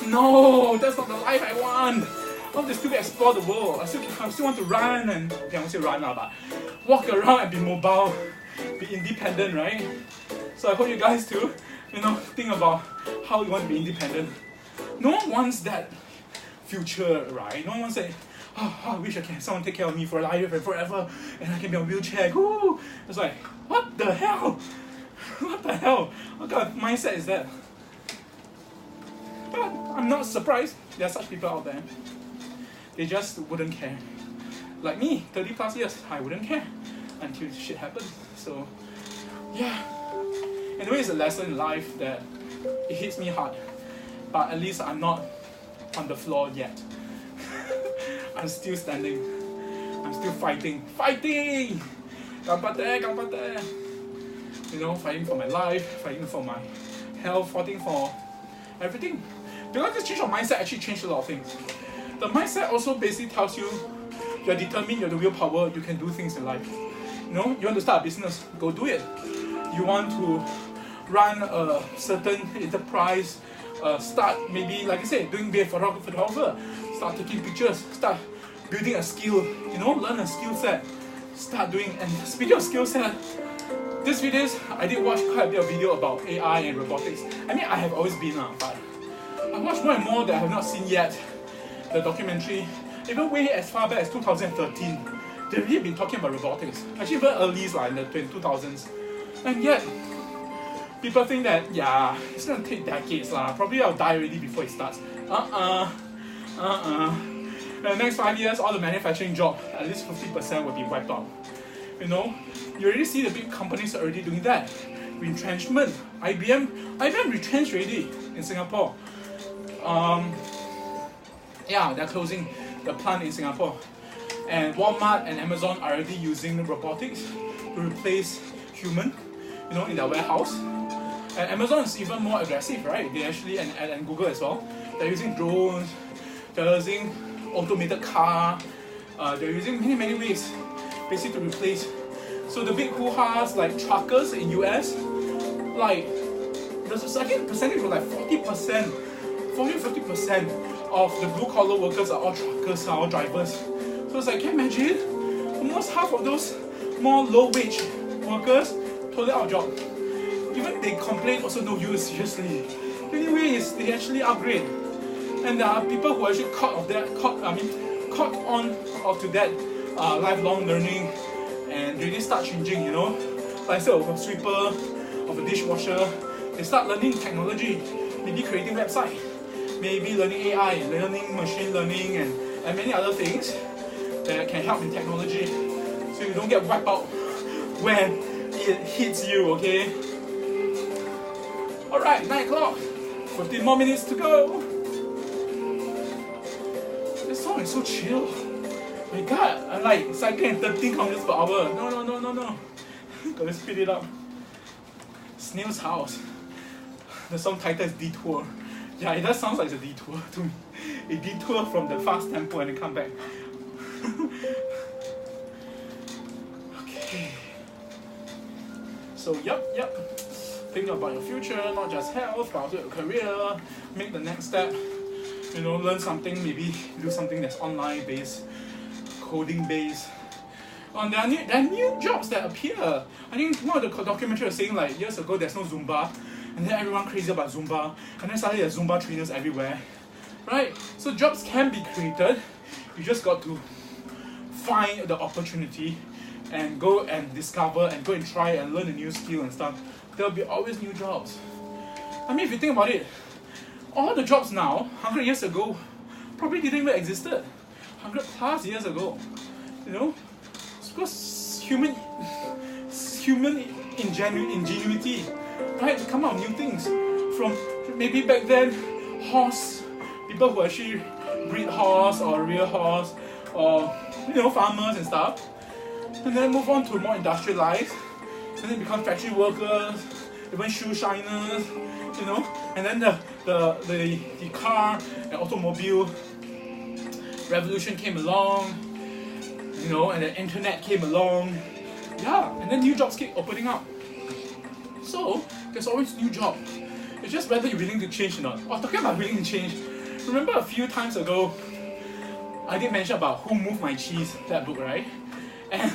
no, that's not the life I want. I want to still explore the world. I still want to run and, okay, I won't say run now, but walk around and be mobile, be independent, right? So I hope you guys too, think about how you want to be independent. No one wants that future, right? No one wants that, oh, I wish someone take care of me for life and forever and I can be on a wheelchair. Woo! It's like, what the hell? What the hell? What kind of mindset is that? But I'm not surprised there are such people out there. They just wouldn't care. Like me, 30 plus years, I wouldn't care until shit happened. So, yeah. Anyway, it's a lesson in life that it hits me hard. But at least I'm not on the floor yet. I'm still standing. I'm still fighting. Fighting! Ganbatte! Fighting for my life, fighting for my health, fighting for everything. Because this change of mindset actually changed a lot of things. The mindset also basically tells you you're determined, you have the willpower, you can do things in life. You want to start a business, go do it. You want to run a certain enterprise, start maybe, like I said, doing be a photographer, start taking pictures, start building a skill, learn a skill set, start doing, and speaking of skill set, these videos, I did watch quite a bit of video about AI and robotics. I mean, I have always been, but I watched more and more that I have not seen yet. The documentary, even way as far back as 2013, they've really been talking about robotics. Actually, even early in the 2000s. And yet, people think that, yeah, it's gonna take decades probably I'll die already before it starts. In the next 5 years, all the manufacturing job, at least 50% will be wiped out. You already see the big companies are already doing that. Retrenchment. IBM retrenched already in Singapore. They're closing the plant in Singapore. And Walmart and Amazon are already using robotics to replace human, in their warehouse. And Amazon is even more aggressive, right? They actually, and Google as well, they're using drones, they're using automated car, they're using many ways basically to replace. So the big hoo-has like truckers in US, like there's a second percentage of like 40%, 40-50% of the blue collar workers are all truckers, are all drivers. So it's like, can you imagine? Almost half of those more low wage workers totally out of job. Even they complain also no use, seriously. Anyways, they actually upgrade. And there are people who are actually caught on to that lifelong learning and really start changing, Like instead of a sweeper, of a dishwasher, they start learning technology, maybe creating website, maybe learning AI, learning machine learning and many other things that can help in technology. So so you don't get wiped out when it hits you, okay? Alright, 9 o'clock. 15 more minutes to go. This song is so chill. My god, I'm like cycling 13 kilometers per hour. No. Gotta speed it up. Snail's House. The song title is Detour. Yeah, it does sound like a detour to me. A detour from the fast tempo and then come back. Okay. So, yep. Think about your future, not just health, but also your career. Make the next step. You know, learn something, maybe do something that's online based, coding based. There are new jobs that appear. I think one of the documentaries was saying like years ago there's no Zumba, and then everyone crazy about Zumba, and then suddenly there's Zumba trainers everywhere, right? So jobs can be created. You just got to find the opportunity and go and discover and go and try and learn a new skill and stuff. There'll be always new jobs. I mean, if you think about it, all the jobs now, 100 years ago, probably didn't even existed. 100 plus years ago, you know? It's because human ingenuity, right? To come up with new things. From maybe back then, horse, people who actually breed horse or rear horse, or farmers and stuff. And then move on to more industrialized, and then become factory workers, even shoe shiners, and then the car and automobile revolution came along, and the internet came along, and then new jobs keep opening up. So there's always new job. It's just whether you're willing to change or not. Oh, talking about willing to change, remember a few times ago, I did mention about Who Moved My Cheese, that book, right? And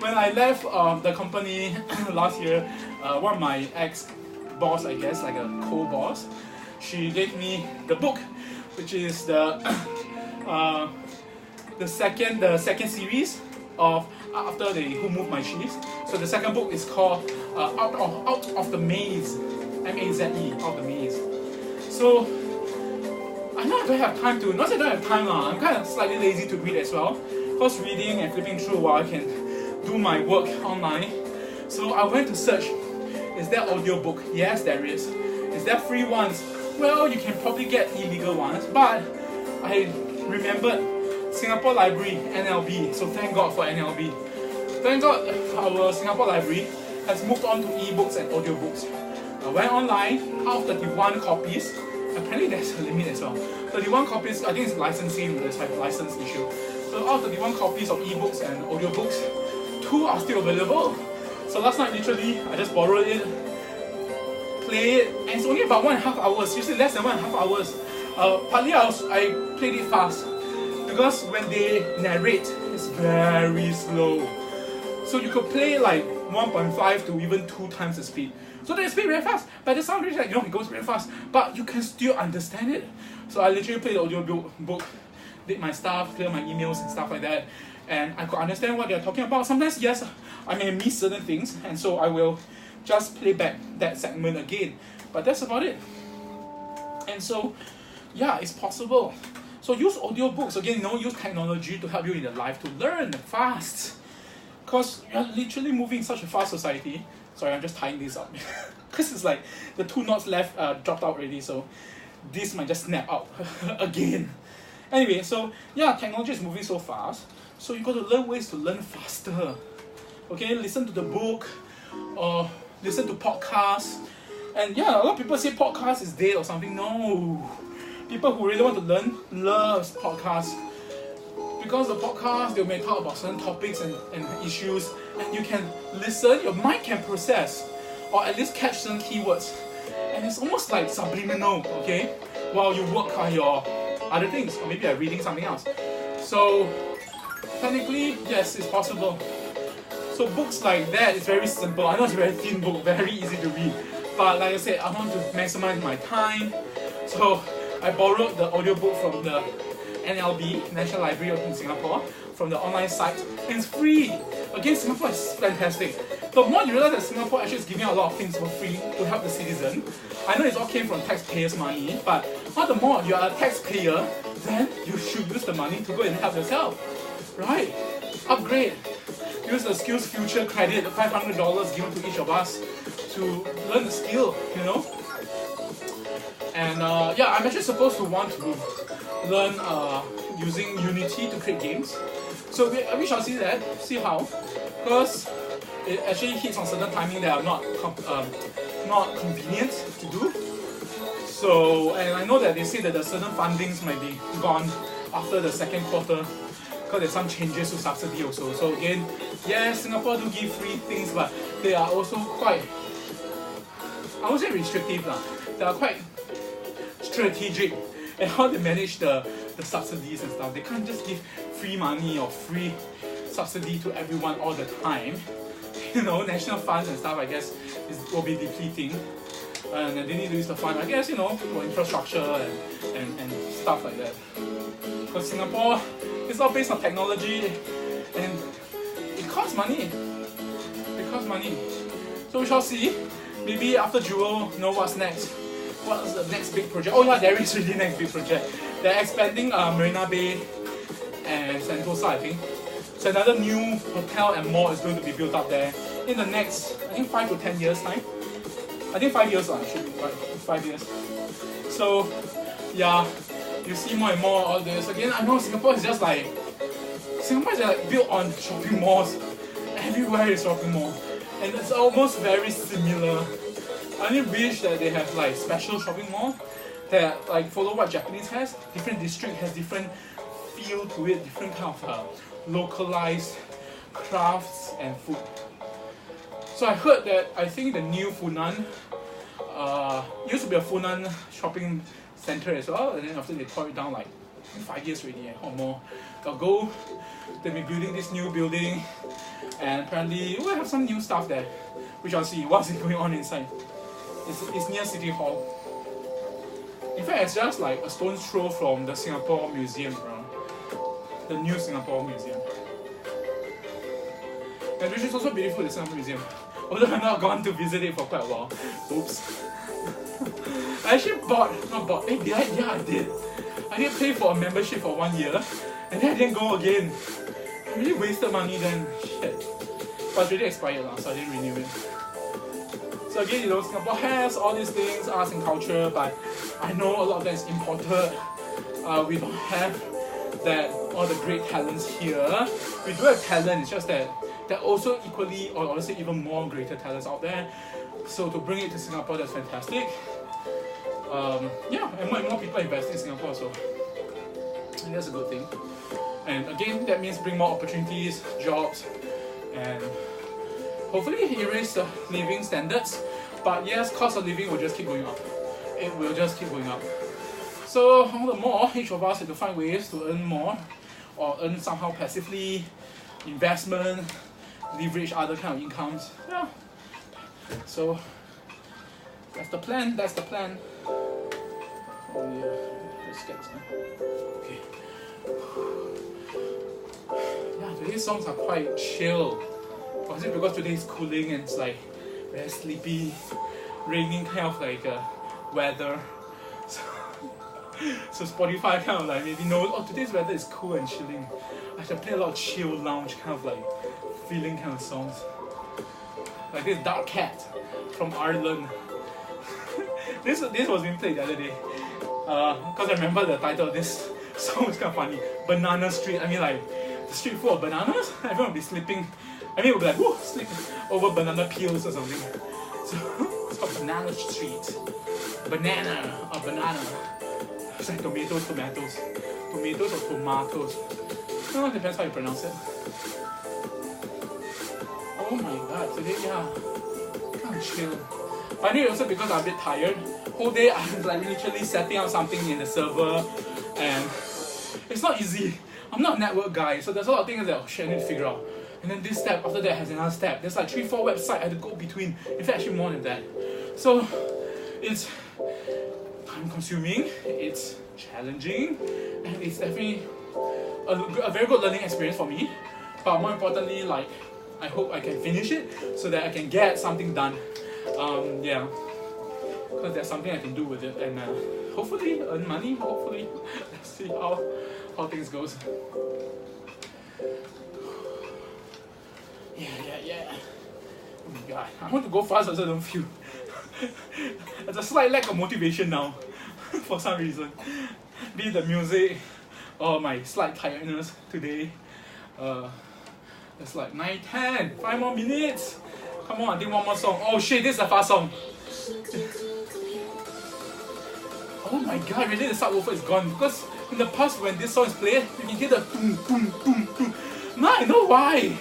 when I left the company last year, one of my ex-boss, I guess, like a co-boss, she gave me the book, which is the second series of after the Who Moved My Cheese. So the second book is called Out of the Maze, M-A-Z-E, Out of the Maze. So I know I don't have time to, not that I don't have time, I'm kind of slightly lazy to read as well, because reading and flipping through while I can do my work online. So I went to search, is there audiobook? Yes, there is. Is there free ones? Well, you can probably get illegal ones, but I remembered Singapore Library, NLB, so thank God for NLB. Thank God our Singapore Library has moved on to ebooks and audiobooks. I went online, out of 31 copies, apparently there's a limit as well. 31 copies, I think it's licensing, there's like a license issue. So out of 31 copies of ebooks and audiobooks, 2 are still available. So last night literally, I just borrowed it, play it, and it's only about 1.5 hours, usually less than 1.5 hours. Partly I played it fast, because when they narrate, it's very slow. So you could play like 1.5 to even 2 times the speed. So they speak very fast, but the sound is like, it goes very fast, but you can still understand it. So I literally played the audio book, did my stuff, clear my emails and stuff like that, and I could understand what they're talking about. Sometimes, yes, I may miss certain things, and so I will just play back that segment again. But that's about it. And so, yeah, it's possible. So use audiobooks, again, use technology to help you in your life to learn fast. Because you're literally moving in such a fast society. Sorry, I'm just tying this up. Because it's like the 2 knots left dropped out already, so this might just snap out again. Anyway, so yeah, technology is moving so fast. So you got to learn ways to learn faster. Okay, listen to the book or listen to podcasts. And yeah, a lot of people say podcast is dead or something. No. People who really want to learn loves podcasts. Because the podcast, they may talk about certain topics and issues, and you can listen, your mind can process, or at least catch certain keywords. And it's almost like subliminal, okay? While you work on your other things, or maybe you're reading something else. So, technically, yes, it's possible. So books like that is very simple. I know it's a very thin book, very easy to read. But like I said, I want to maximize my time. So I borrowed the audiobook from the NLB, National Library of Singapore, from the online site, and it's free. Again, Singapore is fantastic. The more you realize that Singapore actually is giving out a lot of things for free to help the citizen. I know it all came from taxpayers' money, but all the more you are a taxpayer, then you should use the money to go and help yourself, right? Upgrade. use the Skills Future credit, the $500 given to each of us to learn the skill, you know. And yeah, I'm actually supposed to want to learn using Unity to create games. So we shall see that, see how, because it actually hits on certain timing that are not convenient to do. So, and I know that they say that the certain fundings might be gone after the second quarter because there's some changes to subsidy also. So again, yes, Singapore do give free things, but they are also quite, I would say restrictive lah. They are quite strategic and how they manage the subsidies and stuff. They can't just give free money or free subsidy to everyone all the time. You know, national funds and stuff, I guess, will be depleting. And they need to use the fund, I guess, you know, for infrastructure and stuff like that. Because Singapore is all based on technology and it costs money. It costs money. So we shall see. Maybe after Jewel, you know what's next. What's the next big project? Oh yeah, there is really next big project. They're expanding Marina Bay and Sentosa, I think. So another new hotel and mall is going to be built up there in the next, I think 5 to 10 years time. I think 5 years should be 5 years. So yeah, you see more and more all this. Again, I know Singapore is like built on shopping malls. Everywhere is shopping mall. And it's almost very similar. I only wish that they have like special shopping mall that like follow what Japanese has. Different district has different feel to it, different kind of localized crafts and food. So I heard that I think the new Funan used to be a Funan shopping center as well, and then after they tore it down like 5 years already or more ago, they'll be building this new building, and apparently we'll have some new stuff there, which I'll see what's going on inside. It's near City Hall. In fact, it's just like a stone's throw from the Singapore Museum around. The new Singapore Museum. And which is also beautiful, the Singapore Museum. Although I've not gone to visit it for quite a while. Oops. I actually yeah, I did. I did pay for a membership for 1 year, and then I didn't go again. I really wasted money then. Shit. But it's already expired now, so I didn't renew it. So again, you know, Singapore has all these things, arts and culture, but I know a lot of that is imported. We don't have that all the great talents here. We do have talent, it's just that there are also equally, or honestly even more greater talents out there. So to bring it to Singapore, that's fantastic. Yeah, and more people invest in Singapore, so I think that's a good thing. And again, that means bring more opportunities, jobs, and hopefully erase the living standards. But yes, cost of living will just keep going up. It will just keep going up. So all the more, each of us have to find ways to earn more, or earn somehow passively, investment, leverage other kind of incomes. Yeah. So that's the plan. That's the plan. Oh yeah, let's get some. Okay. Yeah, today's songs are quite chill. Or is it because today is cooling and it's like very sleepy, raining kind of like weather? So Spotify kind of like maybe knows, oh, today's weather is cool and chilling. I should play a lot of chill lounge kind of like feeling kind of songs. Like this Dark Cat from Ireland. This was being played the other day. Because I remember the title of this song was kind of funny. Banana Street. I mean like the street full of bananas. Everyone will be slipping. I mean, it would be like, whoo, slip over banana peels or something. So it's called Banana Street. Banana or banana. It's like tomatoes or tomatoes. No, it depends how you pronounce it. Oh my god, today, yeah, kind of chill. But I think also because I'm a bit tired. Whole day I'm like literally setting up something in the server, and it's not easy. I'm not a network guy, so there's a lot of things that I need to figure out. And then this step after that has another step. There's like 3-4 websites I had to go between. In fact, actually more than that. So it's time consuming, it's challenging, and it's definitely a very good learning experience for me. But more importantly, like, I hope I can finish it so that I can get something done. Yeah, because there's something I can do with it, and hopefully earn money. Hopefully, let's see how things goes. Yeah. Oh my god, I want to go fast, also don't feel. There's a slight lack of motivation now, for some reason. Be it the music or my slight tiredness today. It's like 9:10, 5 more minutes. Come on, I think one more song. Oh shit, this is a fast song. Oh my god, really the subwoofer is gone, because in the past when this song is played, you can hear the boom, boom, boom, boom. Now I know why.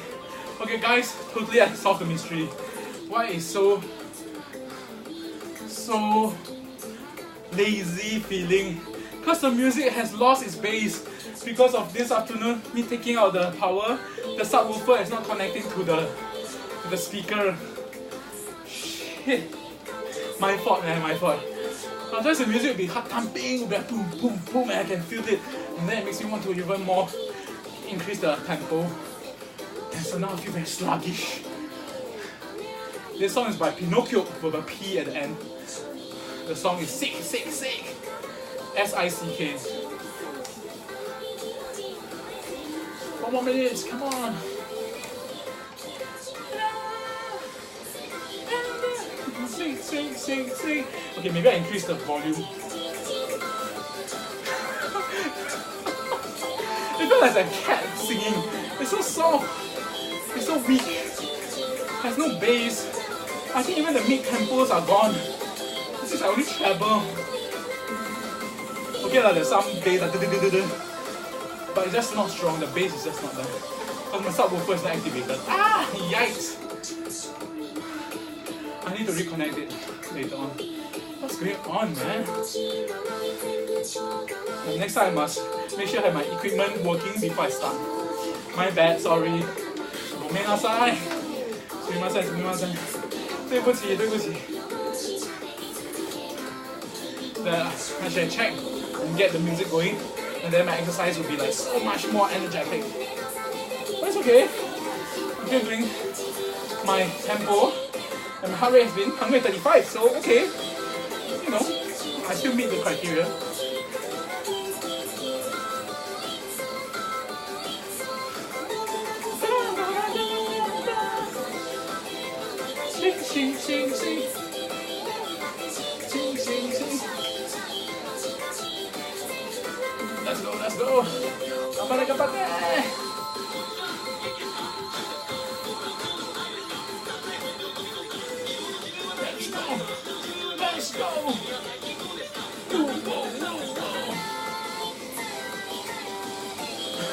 Okay guys, totally I solved the mystery. Why is so lazy feeling? Because the music has lost its bass. Because of this afternoon, me taking out the power, the subwoofer is not connecting to the speaker. Shit. My fault, man, my fault. Sometimes the music will be hard thumping, will be like boom, boom, boom, and I can feel it. And then it makes me want to even more increase the tempo. And so now I feel very sluggish. This song is by Pinocchio with a P at the end. The song is Sick. S-I-C-K. 1 more minute, come on. Sing. Okay, maybe I increase the volume. It feels like a cat singing. It's so soft. It's so weak. There's no bass. I think even the mid tempos are gone. This is like only treble. Okay, there's some bass, but it's just not strong. The bass is just not there. Because my subwoofer is not activated. Ah, yikes! I need to reconnect it later on. What's going on, man? And next time I must make sure I have my equipment working before I start. My bad, sorry. ごめんなさい。すみません。对不起。I should check and get the music going, and then my exercise will be like so much more energetic. But it's okay. I'm still doing my tempo, and my heart rate has been 135, so okay. You know, I still meet the criteria. Sing. Let's go. Kapate. Let's go.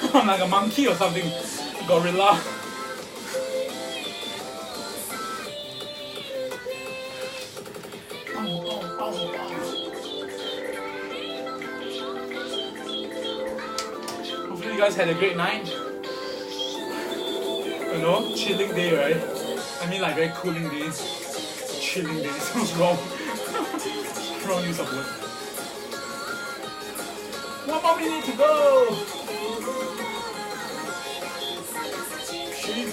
Whoa. I'm like a monkey or something. Gorilla. Hopefully you guys had a great night. You know, chilling day, right? I mean like very cooling days. Chilling day, sounds wrong. Wrong use of word. 1 more minute to go! Sing.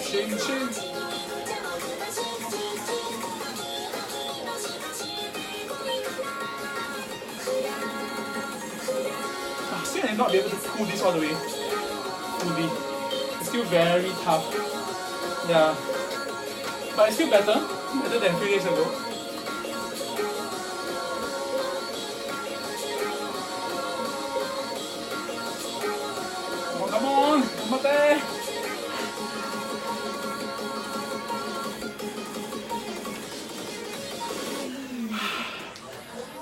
Still I'm not be able to pull this all the way fully. It's still very tough. Yeah. But it's still better than 3 days ago. Come on, Mate!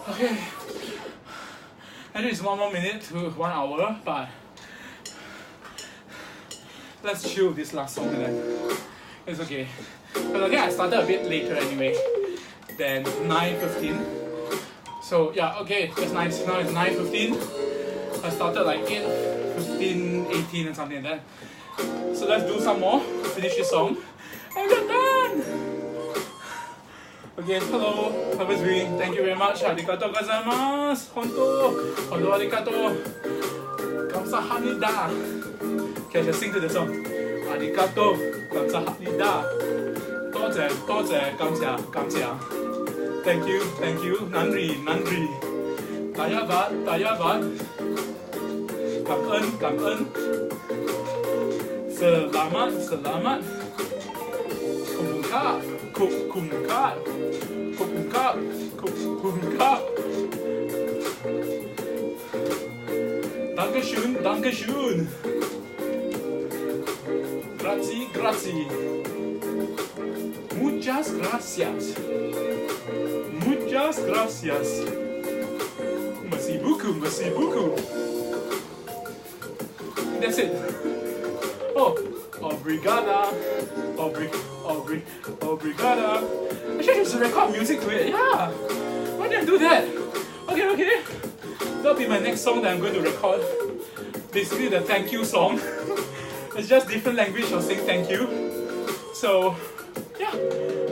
Okay. And it's 1 more minute to 1 hour, but let's chill this last song and then it's okay. But again, I started a bit later anyway than 9:15. So yeah, okay, that's nice. Now it's 9:15. I started like 8:15, 18 and something like that. So let's do some more, finish this song, and we're done! Again, hello, how was doing? Thank you very much. Arigatou gozaimasu. Honto arigatou. Kamsahamnida. Okay, let's sing to the song. Arigatou, kamsahamnida. Toze, kamsia. Thank you. Nandri. Tayabat. Cảm ơn. Selamat. Kap, Kum Kap, Kum Kap, Kum Kap. Dankeschön, Dankeschön. Grazie, grazie. Muchas gracias. Muchas gracias. Merci beaucoup, merci beaucoup. That's it. Oh, obrigada. Obrigada. I should just record music to it. Yeah. Why didn't I do that? Okay. That'll be my next song that I'm going to record. Basically the thank you song. It's just different language of saying thank you. So yeah, I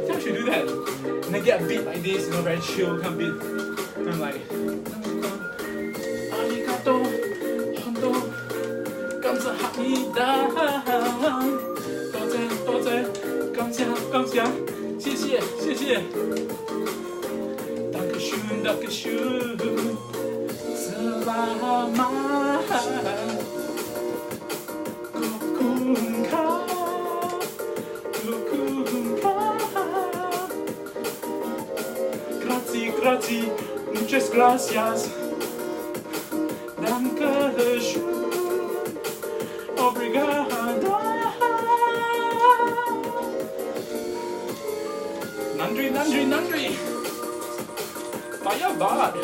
think I should do that. And I get a beat like this, very chill kind of beat. And I'm like, arigato, hondo, 감사합니다.多谢, 감사, 谢谢. Dankeschön, selamat. Grazie, muchas gracias. Dankeschön, obrigada. Nandri. Bayabad.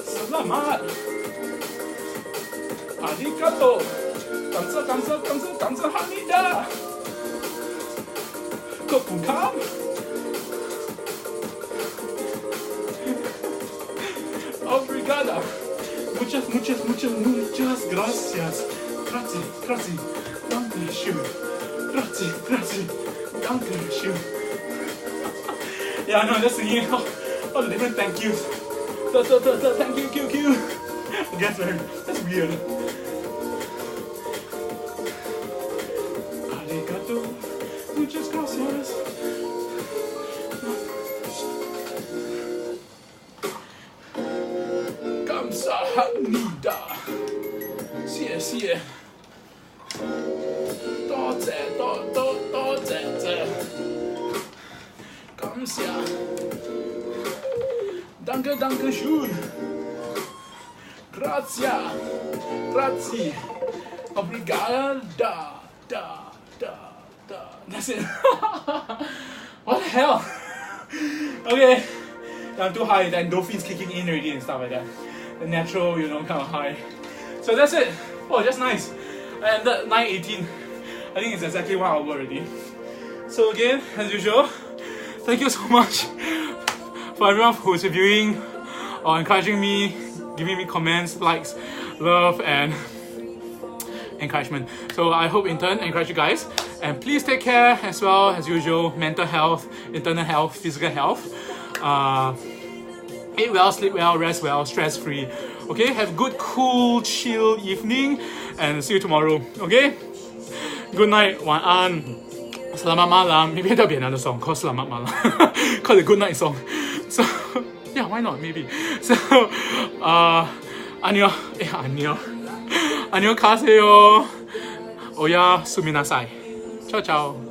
Selamat. Arigato. 감사합니다. Kopungkam. Obrigada. Muchas gracias. Grazie. Dankeschön. Grazie. Dankeschön. Yeah, no, I'm just singing all the different thank yous. Thank you, Q. I guess that's weird. Arigato. Muchas gracias. 감사합니다. 谢谢. 多谢. 감사. Dankeschön. Grazie. Obrigada. That's it. What the hell? Okay. I'm too high, the endorphins kicking in already and stuff like that. The natural, kind of high. So that's it. Oh, just nice. I ended 9:18. I think it's exactly 1 hour already. So again, as usual, thank you so much for everyone who's reviewing or encouraging me, giving me comments, likes, love, and encouragement. So I hope in turn encourage you guys. And please take care as well as usual. Mental health, internal health, physical health. Eat well, sleep well, rest well, stress free. Okay, have a good, cool, chill evening, and see you tomorrow. Okay, good night, 晚安, selamat malam. Maybe there'll be another song called Selamat Malam, called the good night song. So yeah, why not? Maybe. So 안녕하세요. 오야 수미나사이. Ciao.